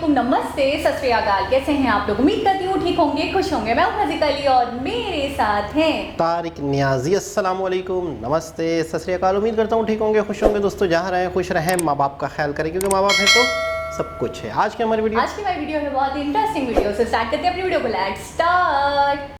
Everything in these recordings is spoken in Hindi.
वालेकुम, नमस्ते, सत श्री अकाल। कैसे हैं आप लोग? उम्मीद करती हूँ ठीक होंगे, खुश होंगे। मैं हूं नज़ीक अली और मेरे साथ हैं तारिक नियाजी। अस्सलाम वालेकुम, नमस्ते, सत श्री अकाल। उम्मीद करता हूँ ठीक होंगे, खुश होंगे। दोस्तों जहाँ रहें खुश रहें, माँ बाप का ख्याल करें, क्योंकि माँ बाप है तो सब कुछ है। आज की हमारी वीडियो है बहुत ही इंटरेस्टिंग वीडियो से स्टार्ट करते हैं अपनी वीडियो को। Let's start.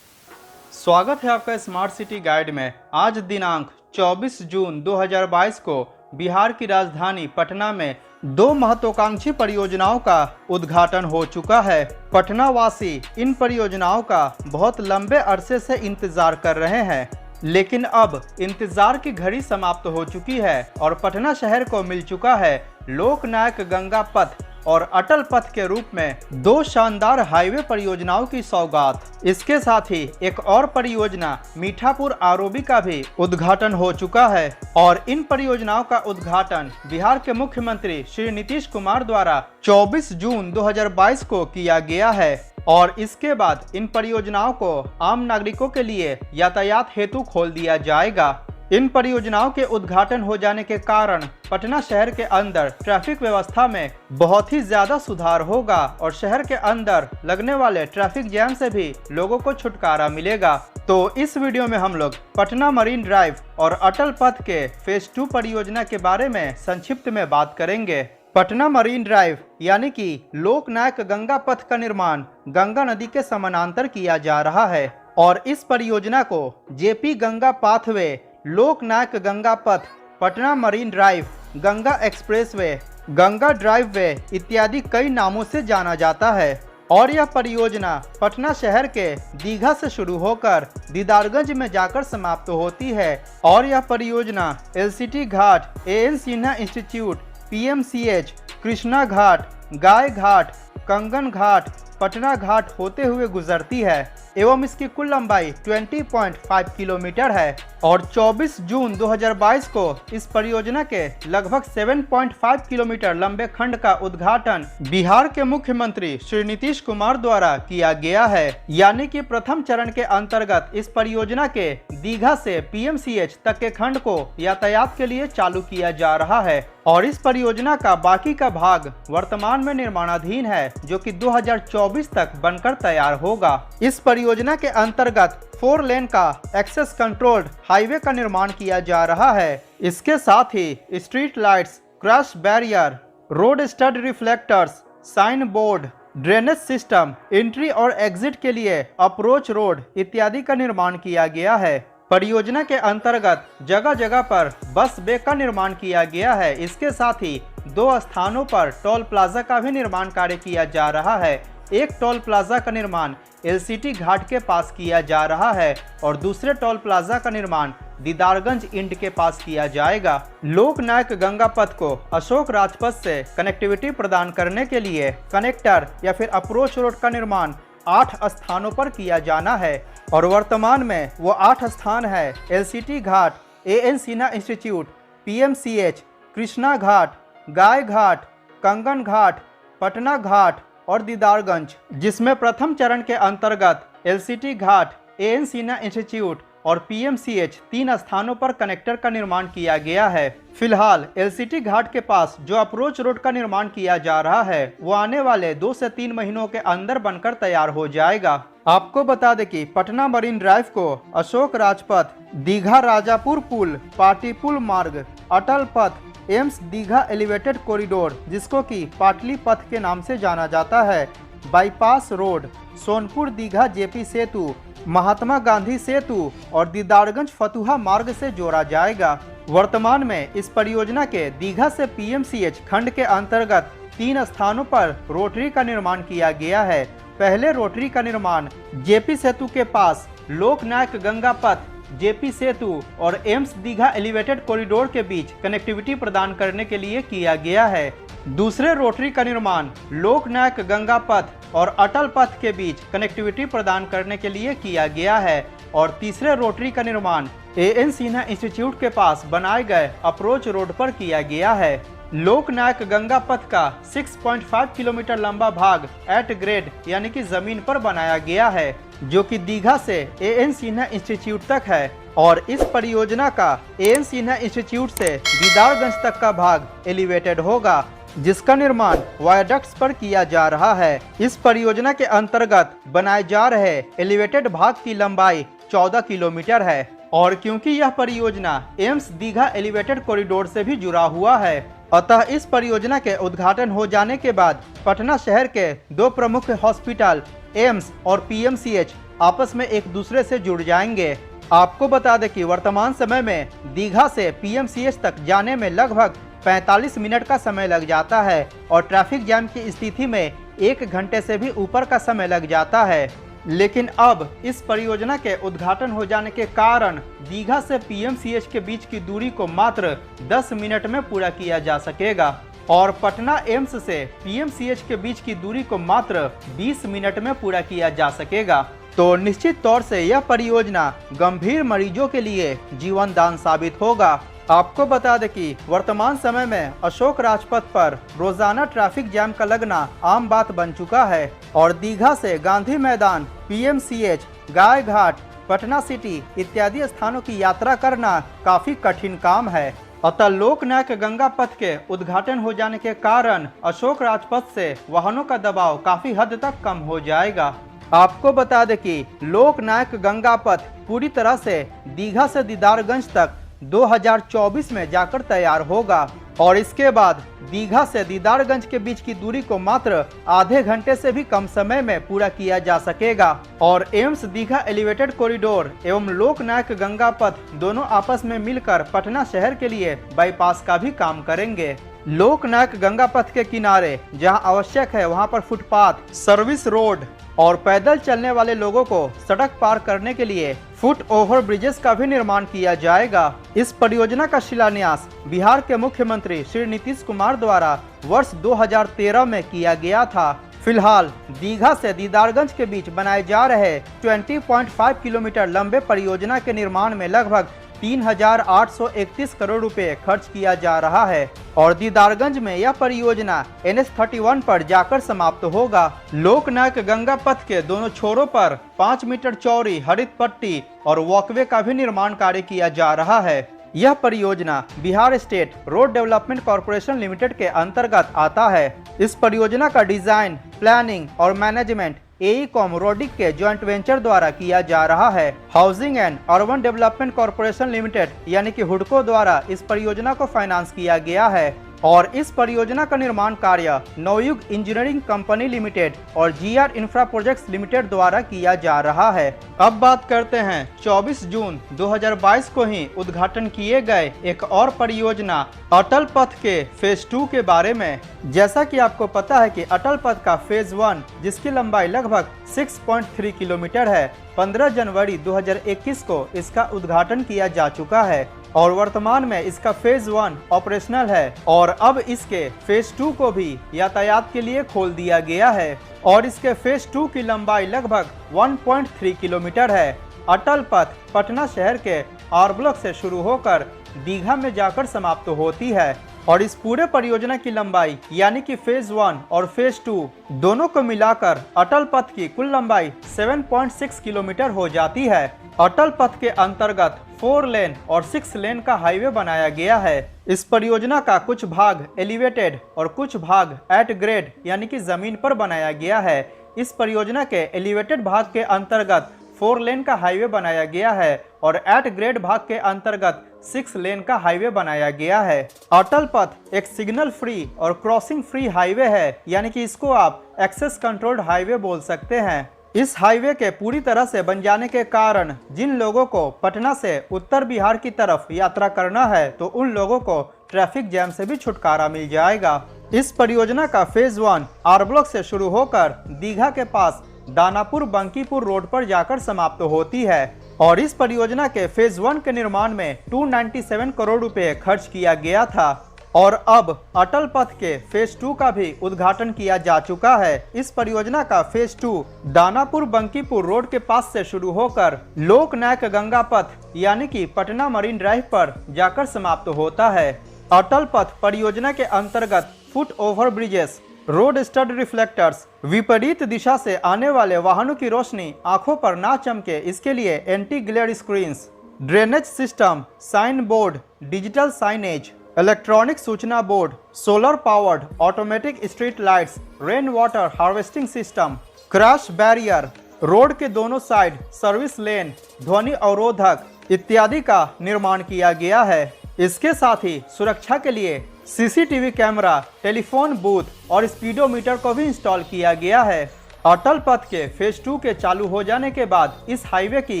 स्वागत है आपका स्मार्ट सिटी गाइड में। आज दिनांक 24 जून 2022 को बिहार की राजधानी पटना में दो महत्वाकांक्षी परियोजनाओं का उद्घाटन हो चुका है। पटना वासी इन परियोजनाओं का बहुत लंबे अरसे से इंतजार कर रहे हैं, लेकिन अब इंतजार की घड़ी समाप्त हो चुकी है और पटना शहर को मिल चुका है लोकनायक गंगा पथ और अटल पथ के रूप में दो शानदार हाईवे परियोजनाओं की सौगात। इसके साथ ही एक और परियोजना मीठापुर आरओबी का भी उद्घाटन हो चुका है और इन परियोजनाओं का उद्घाटन बिहार के मुख्यमंत्री श्री नीतीश कुमार द्वारा 24 जून 2022 को किया गया है और इसके बाद इन परियोजनाओं को आम नागरिकों के लिए यातायात हेतु खोल दिया जाएगा। इन परियोजनाओं के उद्घाटन हो जाने के कारण पटना शहर के अंदर ट्रैफिक व्यवस्था में बहुत ही ज्यादा सुधार होगा और शहर के अंदर लगने वाले ट्रैफिक जैम से भी लोगों को छुटकारा मिलेगा। तो इस वीडियो में हम लोग पटना मरीन ड्राइव और अटल पथ के फेज 2 परियोजना के बारे में संक्षिप्त में बात करेंगे। पटना मरीन ड्राइव यानी कि लोकनायक गंगा पथ का निर्माण गंगा नदी के समानांतर किया जा रहा है और इस परियोजना को JP Ganga pathway, Loknayak Ganga Path, Patna marine drive, Ganga expressway, Ganga drive way इत्यादि कई नामों से जाना जाता है और यह परियोजना पटना शहर के दीघा से शुरू होकर दीदारगंज में जाकर समाप्त होती है और यह परियोजना LCT Ghat, AN Sinha institute, PMCH, Krishna Ghat, Gai Ghat, Kangan Ghat, Patna घाट होते हुए गुजरती है एवं इसकी कुल लंबाई 20.5 किलोमीटर है और 24 जून 2022 को इस परियोजना के लगभग 7.5 किलोमीटर लंबे खंड का उद्घाटन बिहार के मुख्यमंत्री श्री नीतीश कुमार द्वारा किया गया है। यानी कि प्रथम चरण के अंतर्गत इस परियोजना के दीघा से पीएमसीएच तक के खंड को यातायात के लिए चालू किया जा रहा है और इस परियोजना का बाकी का भाग वर्तमान में निर्माणाधीन है, जो कि 2024 तक बनकर तैयार होगा। इस परियोजना के अंतर्गत 4 लेन का एक्सेस कंट्रोल्ड हाईवे का निर्माण किया जा रहा है। इसके साथ ही street lights, cross barrier, road stud reflectors, sign board, drainage system, entry और एग्जिट के लिए अप्रोच रोड इत्यादि का निर्माण किया गया है। परियोजना के अंतर्गत जगह जगह पर बस बे का निर्माण किया गया है। इसके साथ ही 2 स्थानों पर टोल प्लाजा का भी निर्माण कार्य किया जा रहा है। एक टोल प्लाजा का निर्माण एलसीटी घाट के पास किया जा रहा है और दूसरे टोल प्लाजा का निर्माण दीदारगंज इंड के पास किया जाएगा। लोकनायक गंगा पथ को अशोक राजपथ से कनेक्टिविटी प्रदान करने के लिए कनेक्टर या फिर अप्रोच रोड का निर्माण 8 स्थानों पर किया जाना है और वर्तमान में वो 8 स्थान है LCT Ghat, AN Sinha institute, PMCH, Krishna Ghat, Gai Ghat, Kangan Ghat, Patna घाट और दीदारगंज, जिसमें प्रथम चरण के अंतर्गत LCT Ghat, AN Sinha institute और पीएमसीएच 3 स्थानों पर कनेक्टर का निर्माण किया गया है। फिलहाल एलसीटी घाट के पास जो अप्रोच रोड का निर्माण किया जा रहा है वो आने वाले 2 से 3 महीनों के अंदर बनकर तैयार हो जाएगा। आपको बता दें कि पटना मरीन ड्राइव को अशोक राजपथ, दीघा राजापुर पुल, पाटी पुल मार्ग, अटल पथ, एम्स दीघा एलिवेटेड कॉरिडोर जिसको कि पाटली पथ के नाम से जाना जाता है, बाईपास रोड, सोनपुर दीघा जेपी सेतु, महात्मा गांधी सेतु और दीदारगंज फतुहा मार्ग से जोड़ा जाएगा। वर्तमान में इस परियोजना के दीघा से पीएमसीएच खंड के अंतर्गत 3 स्थानों पर रोटरी का निर्माण किया गया है। पहले रोटरी का निर्माण जेपी सेतु के पास लोकनायक गंगा पथ, जेपी सेतु और एम्स दीघा एलिवेटेड कॉरिडोर के बीच कनेक्टिविटी प्रदान करने के लिए किया गया है। दूसरे रोटरी का निर्माण लोकनायक गंगा पथ और अटल पथ के बीच कनेक्टिविटी प्रदान करने के लिए किया गया है और तीसरे रोटरी का निर्माण एएन सिन्हा इंस्टीट्यूट के पास बनाए गए अप्रोच रोड पर किया गया है। लोकनायक गंगा पथ का 6.5 किलोमीटर लंबा भाग एट ग्रेड यानी कि जमीन पर बनाया गया है, जो कि दीघा से एएन सिन्हा इंस्टीट्यूट तक है और इस परियोजना का एएन सिन्हा इंस्टीट्यूट से दीदारगंज तक का भाग एलिवेटेड होगा। जिसका निर्माण वायडक्ट्स पर किया जा रहा है। इस परियोजना के अंतर्गत बनाए जा रहे एलिवेटेड भाग की लंबाई 14 किलोमीटर है और क्योंकि यह परियोजना एम्स दीघा एलिवेटेड कॉरिडोर से भी जुड़ा हुआ है, अतः इस परियोजना के उद्घाटन हो जाने के बाद पटना शहर के दो प्रमुख हॉस्पिटल एम्स और पीएमसीएच आपस में एक दूसरे से जुड़ जाएंगे। आपको बता दें कि वर्तमान समय में दीघा से पीएमसीएच तक जाने में लगभग 45 मिनट का समय लग जाता है और ट्रैफिक जाम की स्थिति में 1 घंटे से भी ऊपर का समय लग जाता है। लेकिन अब इस परियोजना के उद्घाटन हो जाने के कारण दीघा से पीएमसीएच के बीच की दूरी को मात्र 10 मिनट में पूरा किया जा सकेगा और पटना एम्स से पीएमसीएच के बीच की दूरी को मात्र 20 मिनट में पूरा किया जा सकेगा। तो निश्चित तौर से यह परियोजना गंभीर मरीजों के लिए जीवन दान साबित होगा। आपको बता दें कि वर्तमान समय में अशोक राजपथ पर रोजाना ट्रैफिक जैम का लगना आम बात बन चुका है और दीघा से गांधी मैदान, पीएमसीएच, गाय घाट, पटना सिटी इत्यादि स्थानों की यात्रा करना काफी कठिन काम है। अतः लोकनायक गंगा पथ के उद्घाटन हो जाने के कारण अशोक राजपथ से वाहनों का दबाव काफी हद तक कम हो जाएगा। आपको बता दें कि लोकनायक गंगा पथ पूरी तरह से दीघा से दीदारगंज तक 2024 में जाकर तैयार होगा और इसके बाद दीघा से दीदारगंज के बीच की दूरी को मात्र आधे घंटे से भी कम समय में पूरा किया जा सकेगा और एम्स दीघा एलिवेटेड कॉरिडोर एवं लोकनायक गंगा पथ दोनों आपस में मिलकर पटना शहर के लिए बाईपास का भी काम करेंगे। लोकनायक गंगा पथ के किनारे जहां आवश्यक है वहां पर फुटपाथ, सर्विस रोड और पैदल चलने वाले लोगों को सड़क पार करने के लिए फुट ओवर ब्रिजेस का भी निर्माण किया जाएगा। इस परियोजना का शिलान्यास बिहार के मुख्यमंत्री श्री नीतीश कुमार द्वारा वर्ष 2013 में किया गया था। फिलहाल दीघा से दीदारगंज के बीच बनाए जा रहे 20.5 किलोमीटर लंबे परियोजना के निर्माण में लगभग 3,831 करोड़ रुपए खर्च किया जा रहा है और दीदारगंज में यह परियोजना NH31 पर जाकर समाप्त होगा। लोकनायक गंगा पथ के दोनों छोरों पर 5 मीटर चौड़ी हरित पट्टी और वॉकवे का भी निर्माण कार्य किया जा रहा है। यह परियोजना Bihar state road development corporation limited के अंतर्गत आता है। इस परियोजना का डिजाइन, प्लानिंग और मैनेजमेंट एईकॉम रोडिक के जॉइंट वेंचर द्वारा किया जा रहा है। Housing and urban development corporation limited यानी कि हुडको द्वारा इस परियोजना को फाइनेंस किया गया है और इस परियोजना का निर्माण कार्य नवयुग इंजीनियरिंग कंपनी लिमिटेड और GR इंफ्रा प्रोजेक्ट्स लिमिटेड द्वारा किया जा रहा है। अब बात करते हैं 24 जून 2022 को ही उद्घाटन किए गए एक और परियोजना अटल पथ के फेज 2 के बारे में। जैसा कि आपको पता है कि अटल पथ का फेज 1 जिसकी लंबाई लगभग 6.3 किलोमीटर है, 15 जनवरी 2021 को इसका उद्घाटन किया जा चुका है और वर्तमान में इसका फेज 1 ऑपरेशनल है और अब इसके फेज 2 को भी यातायात के लिए खोल दिया गया है और इसके फेज 2 की लंबाई लगभग 1.3 किलोमीटर है। अटल पथ पटना शहर के आर ब्लॉक से शुरू होकर दीघा में जाकर समाप्त होती है और इस पूरे परियोजना की लंबाई यानी कि फेज 1 और फेज 2 दोनों को मिलाकर अटल पथ की कुल लंबाई 7.6 किलोमीटर हो जाती है। अटल पथ के अंतर्गत 4 लेन और 6 लेन का हाईवे बनाया गया है। इस परियोजना का कुछ भाग एलिवेटेड और कुछ भाग एट ग्रेड यानी कि जमीन पर बनाया गया है। इस परियोजना के एलिवेटेड भाग के अंतर्गत 4 लेन का हाईवे बनाया गया है और एट ग्रेड भाग के अंतर्गत 6 लेन का हाईवे बनाया गया है। अटल पथ एक सिग्नल फ्री और क्रॉसिंग फ्री हाईवे है यानी कि इसको आप एक्सेस कंट्रोल्ड हाईवे बोल सकते हैं। इस हाईवे के पूरी तरह से बन जाने के कारण जिन लोगों को पटना से उत्तर बिहार की तरफ यात्रा करना है तो उन लोगों को ट्रैफिक जैम से भी छुटकारा मिल जाएगा। इस परियोजना का फेज 1 आर ब्लॉक से शुरू होकर दीघा के पास दानापुर बंकीपुर रोड पर जाकर समाप्त होती है और इस परियोजना के फेज 1 के निर्माण में 297 करोड़ रुपए खर्च किया गया था और अब अटल पथ के फेज 2 का भी उद्घाटन किया जा चुका है। इस परियोजना का फेज 2 दानापुर बंकीपुर रोड के पास से शुरू होकर लोकनायक गंगा पथ यानी कि पटना मरीन ड्राइव पर जाकर समाप्त होता है। अटल पथ परियोजना के अंतर्गत foot over bridges, road stud reflectors, विपरीत दिशा से आने वाले वाहनों की रोशनी आंखों पर ना चमके इसके लिए anti glare screens, drainage system, sign board, digital signage, electronic सूचना board, solar powered automatic street lights, rain water harvesting system, crash barrier, road के दोनों साइड सर्विस लेन, ध्वनि अवरोधक इत्यादि का निर्माण किया गया है। इसके साथ ही सुरक्षा के लिए सीसीटीवी कैमरा, टेलीफोन बूथ और स्पीडोमीटर को भी इंस्टॉल किया गया है। अटल पथ के फेज 2 के चालू हो जाने के बाद इस हाईवे की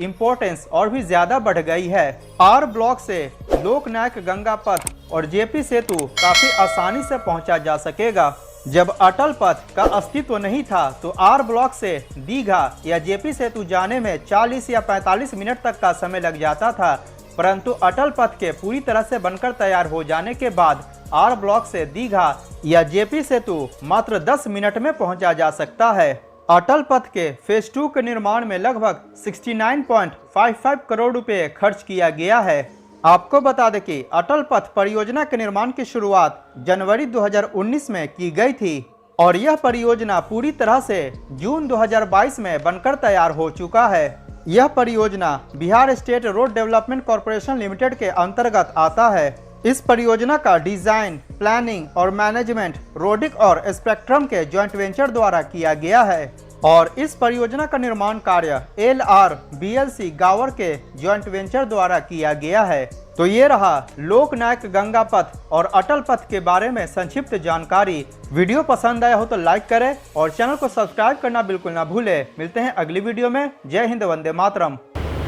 इम्पोर्टेंस और भी ज्यादा बढ़ गई है। आर ब्लॉक से लोकनायक गंगा पथ और जेपी सेतु काफी आसानी से पहुंचा जा सकेगा। जब अटल पथ का अस्तित्व नहीं था तो आर ब्लॉक से दीघा या जेपी सेतु जाने में 40 या 45 मिनट तक का समय लग जाता था, परंतु अटल पथ के पूरी तरह से बनकर तैयार हो जाने के बाद आर ब्लॉक से दीघा या जेपी सेतु मात्र 10 मिनट में पहुंचा जा सकता है। अटल पथ के फेज 2 के निर्माण में लगभग 69.55 करोड़ रुपए खर्च किया गया है। आपको बता दें कि अटल पथ परियोजना के निर्माण की शुरुआत जनवरी 2019 में की गई थी और यह परियोजना पूरी तरह से जून 2022 में बनकर तैयार हो चुका है। यह परियोजना Bihar state road development corporation limited के अंतर्गत आता है। इस परियोजना का डिजाइन, प्लानिंग और मैनेजमेंट रोडिक और स्पेक्ट्रम के जॉइंट वेंचर द्वारा किया गया है और इस परियोजना का निर्माण कार्य LRBLC गावर के जॉइंट वेंचर द्वारा किया गया है। तो ये रहा लोकनायक गंगा पथ और अटल पथ के बारे में संक्षिप्त जानकारी। वीडियो पसंद आया हो तो लाइक करें और चैनल को सब्सक्राइब करना बिल्कुल ना भूलें। मिलते हैं अगली वीडियो में। जय हिंद, वंदे मातरम।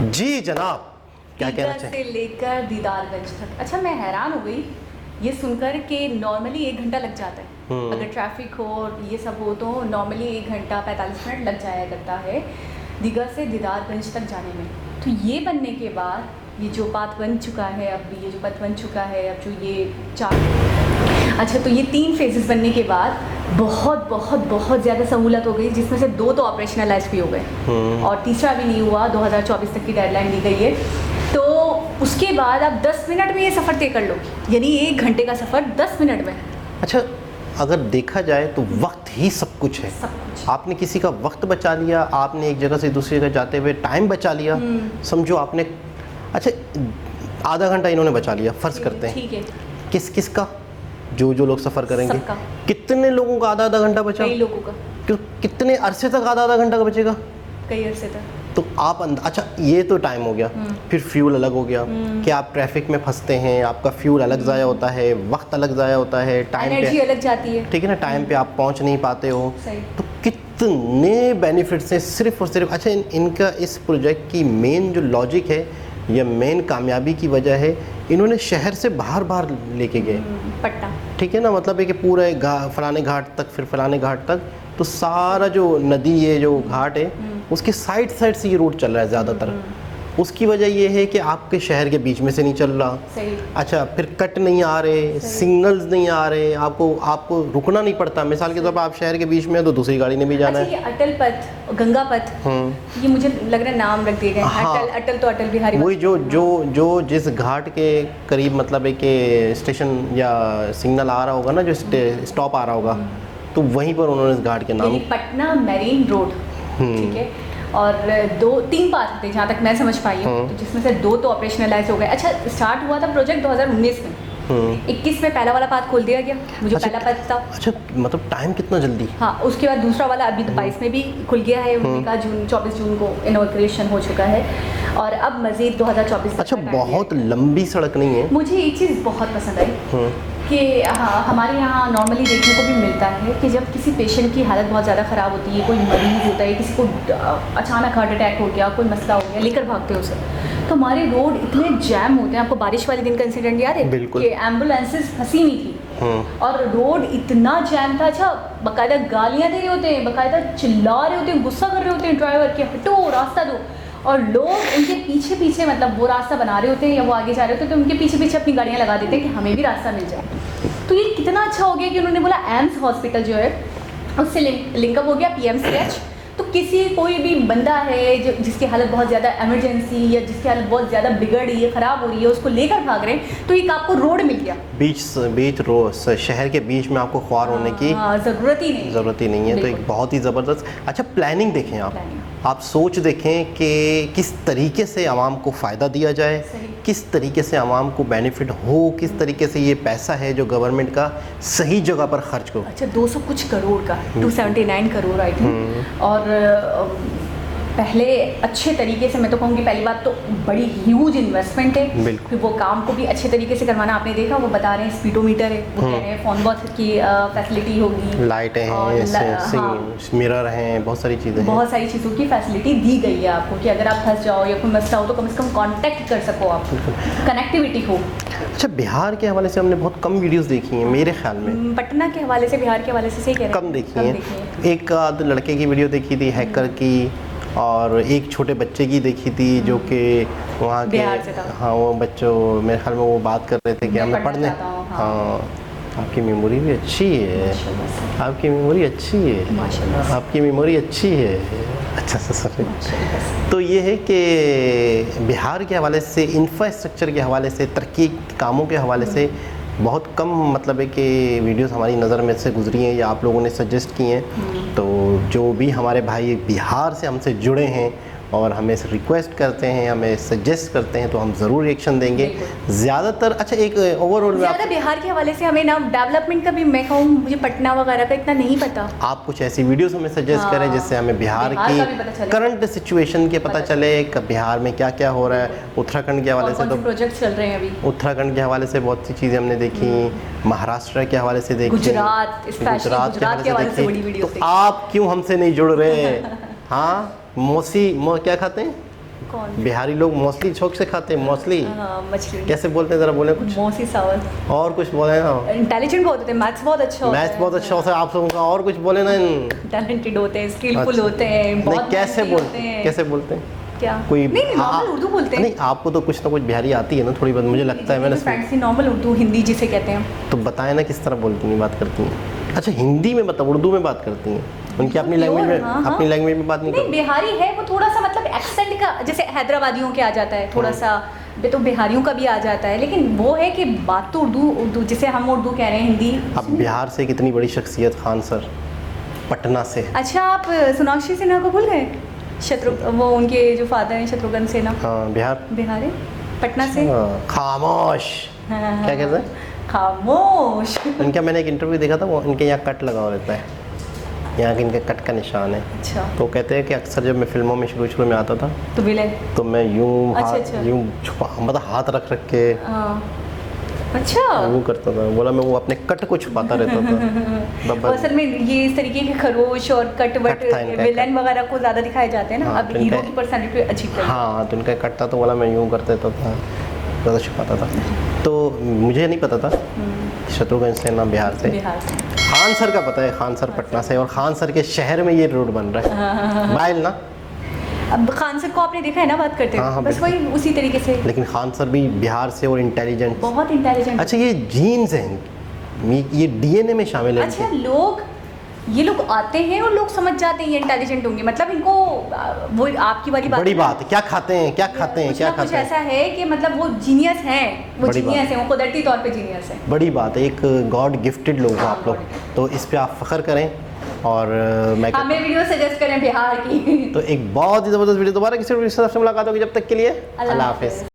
जी जनाब, क्या कहना दीघा चाहिए? से लेकर दीदारगंज तक। अच्छा, मैं हैरान हो गई ये सुनकर कि नॉर्मली 1 घंटा लग जाता है। अगर ट्रैफिक हो और ये सब हो तो नॉर्मली 1 घंटा 45 मिनट लग जाया करता है दीघा से दीदारगंज तक जाने में। तो ये बनने के बाद ये जो पाथ बन चुका है, अब ये जो पथ बन चुका है, अब जो ये 4 अच्छा तो ये 3 फेजेस बनने के बाद बहुत बहुत बहुत ज़्यादा सहूलत हो गई, जिसमें से 2 तो ऑपरेशनलाइज भी हो गए और तीसरा भी नहीं हुआ। 2024 तक की डेडलाइन दी गई है। तो उसके बाद आप 10 मिनट में ये सफ़र तय कर लो, यानी 1 घंटे का सफ़र 10 मिनट में। अच्छा, अगर देखा जाए तो वक्त ही सब कुछ है। सब कुछ। आपने किसी का वक्त बचा लिया, आपने एक जगह से दूसरी जगह जाते हुए टाइम बचा लिया, समझो आपने। अच्छा, आधा घंटा इन्होंने बचा लिया, फर्ज करते हैं। ठीक है। किस का? जो लोग सफ़र करेंगे। सबका। कितने लोगों का आधा आधा घंटा बचा? कई लोगों का। कितने अरसे तक आधा आधा घंटा का बचेगा? कई अरसे तक। तो आप अच्छा, ये तो टाइम हो गया। फिर फ्यूल अलग हो गया कि आप ट्रैफिक में फंसते हैं, आपका फ्यूल अलग ज़ाया होता है, वक्त अलग ज़ाया होता है, टाइम एनर्जी अलग जाती है। ठीक है ना, टाइम पे आप पहुंच नहीं पाते हो। सही। तो कितने बेनिफिट्स हैं सिर्फ और सिर्फ। अच्छा, इनका इस प्रोजेक्ट की मेन जो लॉजिक है या मेन कामयाबी की वजह है, इन्होंने शहर से बाहर लेके गए। पट्टा। ठीक है ना, मतलब है कि पूरा फलाने घाट तक, फिर फलाने घाट तक, तो सारा जो नदी ये जो घाट है उसके साइड से ये रोड चल रहा है ज़्यादातर। उसकी वजह ये है कि आपके शहर के बीच में से नहीं चल रहा। सही। अच्छा, फिर कट नहीं आ रहे, सिग्नल्स नहीं आ रहे, आपको रुकना नहीं पड़ता। मिसाल के तौर पर आप शहर के बीच में है तो दूसरी गाड़ी ने भी जाना अच्छा, है। ये अटल पथ, गंगा पथ, ये मुझे लग रहा है नाम रख दिए गए। हाँ। अटल तो अटल बिहारी वही जो जिस घाट के करीब मतलब है कि स्टेशन या सिग्नल आ रहा होगा ना, जो स्टॉप आ रहा होगा, तो वहीं पर उन्होंने इस घाट के नाम पटना मैरीन रोड। ठीक है। और 2-3 पाथ थे जहाँ तक मैं समझ पाई हूँ, तो जिसमें से 2 तो ऑपरेशनलाइज हो गए। अच्छा, स्टार्ट हुआ था प्रोजेक्ट 2019 में, 21 में पहला वाला पाथ खोल दिया गया, मुझे पहला पथ था। अच्छा, मतलब टाइम कितना जल्दी। हाँ, उसके बाद दूसरा वाला अभी 22 में भी खुल गया है, उनका 24 जून को इनॉग्रेशन हो चुका है और अब मजीद 2024। अच्छा, बहुत लंबी सड़क नहीं है। मुझे एक चीज़ बहुत पसंद आई कि हाँ, हमारे यहाँ नॉर्मली देखने को भी मिलता है कि जब किसी पेशेंट की हालत बहुत ज़्यादा ख़राब होती है, कोई मरीज़ होता है, किसी को अचानक हार्ट अटैक हो गया, कोई मसला हो गया, लेकर भागते हैं उसे, तो हमारे रोड इतने जैम होते हैं। आपको बारिश वाले दिन का इंसिडेंट याद है? बिल्कुल। कि एम्बुलेंसेस फंसी हुई थी और रोड इतना जैम था। अच्छा, बाकायदा गालियाँ दे रहे होते हैं, बाकायदा चिल्ला रहे होते हैं, गुस्सा कर रहे होते हैं ड्राइवर के, हटो रास्ता दो, और लोग उनके पीछे पीछे, मतलब वो रास्ता बना रहे होते हैं या वो आगे जा रहे होते हैं, तो उनके पीछे पीछे अपनी गाड़ियाँ लगा देते हैं कि हमें भी रास्ता मिल जाए। तो ये कितना अच्छा हो गया कि उन्होंने बोला एम्स हॉस्पिटल जो है उससे लिंकअप हो गया PMCH, तो किसी कोई भी बंदा है जो जिसकी हालत बहुत ज़्यादा इमरजेंसी या जिसकी हालत बहुत ज़्यादा बिगड़ रही है, ख़राब हो रही है, उसको लेकर भाग रहे हैं, तो एक आपको रोड मिल गया, बीच रोड, शहर के बीच में आपको ख्वार होने की ज़रूरत ही नहीं है। तो एक बहुत ही ज़बरदस्त। अच्छा, प्लानिंग देखें आप सोच देखें कि किस तरीके से आवाम को फ़ायदा दिया जाए, किस तरीके से आवाम को बेनिफिट हो, किस तरीके से ये पैसा है जो गवर्नमेंट का सही जगह पर खर्च हो। अच्छा, 200 कुछ करोड़ का, 279 करोड़ आई थिंक। और पहले अच्छे तरीके से, मैं तो कहूँगी पहली बात तो बड़ी ह्यूज इन्वेस्टमेंट है, फिर वो काम को भी अच्छे तरीके से करवाना। आपने देखा वो बता रहे हैं स्पीडोमीटर है, वो कह रहे हैं फोन बॉक्स की फैसिलिटी होगी, लाइटें हैं, मिरर हैं, बहुत सारी चीज़ें, बहुत सारी चीज़ों की फैसिलिटी दी गई है आपको कि अगर आप फंस जाओ या कोई मसला हो तो कम से कम कांटेक्ट कर सको, आप कनेक्टिविटी हो। अच्छा, बिहार के हवाले से हमने बहुत कम वीडियोस देखी हैं मेरे ख्याल में। पटना के हवाले से, बिहार के हवाले से सही कह रहे हैं, कम देखी हैं। एक आध लड़के की वीडियो देखी थी हैकर की, और एक छोटे बच्चे की देखी थी जो कि वहाँ के, हाँ वो बच्चों, मेरे ख्याल में वो बात कर रहे थे कि हमें पढ़ने। हाँ, आपकी मेमोरी भी अच्छी है, आपकी मेमोरी अच्छी है, आपकी मेमोरी अच्छी है। अच्छा सर, तो ये है कि बिहार के हवाले से, इंफ्रास्ट्रक्चर के हवाले से, तरक्की कामों के हवाले से बहुत कम मतलब है कि वीडियोस हमारी नज़र में से गुजरी हैं या आप लोगों ने सजेस्ट की हैं। तो जो भी हमारे भाई बिहार से हमसे जुड़े हैं और हमें रिक्वेस्ट करते हैं, हमें सजेस्ट करते हैं, तो हम ज़रूर रिएक्शन देंगे ज़्यादातर। अच्छा, एक ओवरऑल ज़्यादा बिहार के हवाले से हमें ना डेवलपमेंट का भी, मैं कहूँ मुझे पटना वगैरह का इतना नहीं पता। आप कुछ ऐसी वीडियोस हमें सजेस्ट करें जिससे हमें बिहार की करंट सिचुएशन के पता चले कि बिहार में क्या क्या हो रहा है। उत्तराखंड के हवाले से तो प्रोजेक्ट चल रहे हैं अभी, उत्तराखंड के हवाले से बहुत सी चीज़ें हमने देखी, महाराष्ट्र के हवाले से देखी, गुजरात के हवाले से बड़ी वीडियो। तो आप क्यों हमसे नहीं जुड़ रहे? हाँ, क्या खाते हैं? कौन? बिहारी लोग मौसली शौक से खाते हैं। मौसली मछली कैसे बोलते हैं, जरा बोले कुछ। मौसी सावल। और कुछ बोले ना, इंटेलिजेंट बहुत होते हैं, मैथ्स बहुत अच्छा होता है, मैथ्स बहुत अच्छा होता है आप सबका। और कुछ बोले ना, टैलेंटेड होते हैं, स्किलफुल होते हैं, बहुत कैसे बोलते हैं, कैसे बोलते हैं? क्या कोई नहीं, नॉर्मल उर्दू बोलते हैं। नहीं, आपको तो कुछ ना कुछ बिहारी आती है ना थोड़ी बहुत, मुझे लगता है। मैंने फैंसी नॉर्मल उर्दू, हिंदी जिसे कहते हैं। तो बताएं ना किस तरह बोलती हैं, बात करती हैं? अच्छा, हिंदी में मतलब उर्दू में बात करती हैं, उनकी अपनी लैंग्वेज में, अपनी लैंग्वेज में बात नहीं करती। बिहारी है वो थोड़ा सा मतलब एक्सेंट का, जैसे हैदराबादियों के आ जाता है थोड़ा सा, तो बिहारियों का भी आ जाता है, लेकिन वो है कि बात तो उर्दू जिसे हम उर्दू कह रहे हैं, हिंदी। अब बिहार से कितनी बड़ी शख्सियत खान सर, पटना से। अच्छा, आप सोनाक्षी सिन्हा को भूल गए? वो उनके जो फादर हैं शत्रुघ्न सिन्हा। हाँ, बिहार है, पटना से। खामोश, क्या कहते हैं? खामोश। इनका मैंने एक इंटरव्यू देखा था, वो इनके यहाँ कट लगा हुआ रहता है, यहाँ के इनके कट का निशान है। अच्छा। तो कहते हैं कि अक्सर जब मैं फिल्मों में शुरू में आता था तो विलेन, तो मैं यूँ अच्छा। यूँ छुपा, मतलब हाथ रख के अच्छा वो करता था। बोला मैं वो अपने कट को छुपाता रहता था। असल में ये इस तरीके के खरोश और कट वट विलेन वगैरह को ज़्यादा दिखाए जाते हैं ना। अब हीरो की पर्सनालिटी अच्छी लगती है। हाँ, तो इनका कट था, तो बोला मैं यूँ करता था, ज़्यादा छुपाता था। तो मुझे नहीं पता था शत्रुघ्न सिन्हा बिहार से। खान सर का पता है, खान सर पटना से, और खान सर के शहर में ये रोड बन रहा है। बाइल ना, अब खान सर को आपने देखा है ना बात करते हैं, बस वही उसी तरीके से। लेकिन खान सर भी बिहार से और इंटेलिजेंट, बहुत इंटेलिजेंट। अच्छा, ये जीन्स हैं, ये डीएनए में शामिल है। अच्छा, ये लोग आते हैं और लोग समझ जाते हैं ये इंटेलिजेंट होंगे, मतलब इनको वो आपकी वाली बात, बड़ी बात है, क्या खाते हैं, क्या खाते हैं, क्या खाते हैं, ऐसा है कि मतलब वो जीनियस हैं, वो जीनियस हैं, वो कुदरती तौर पे जीनियस हैं। बड़ी बात है, एक गॉड गिफ्टेड लोग हो आप लोग, तो इस पे आप फख्र करें। और मैं हमें वीडियो सजेस्ट करें बिहार की। तो एक बहुत ही ज़बरदस्त वीडियो, दोबारा किसी से मुलाकात होगी, जब तक के लिए अल्लाह हाफ़िज़।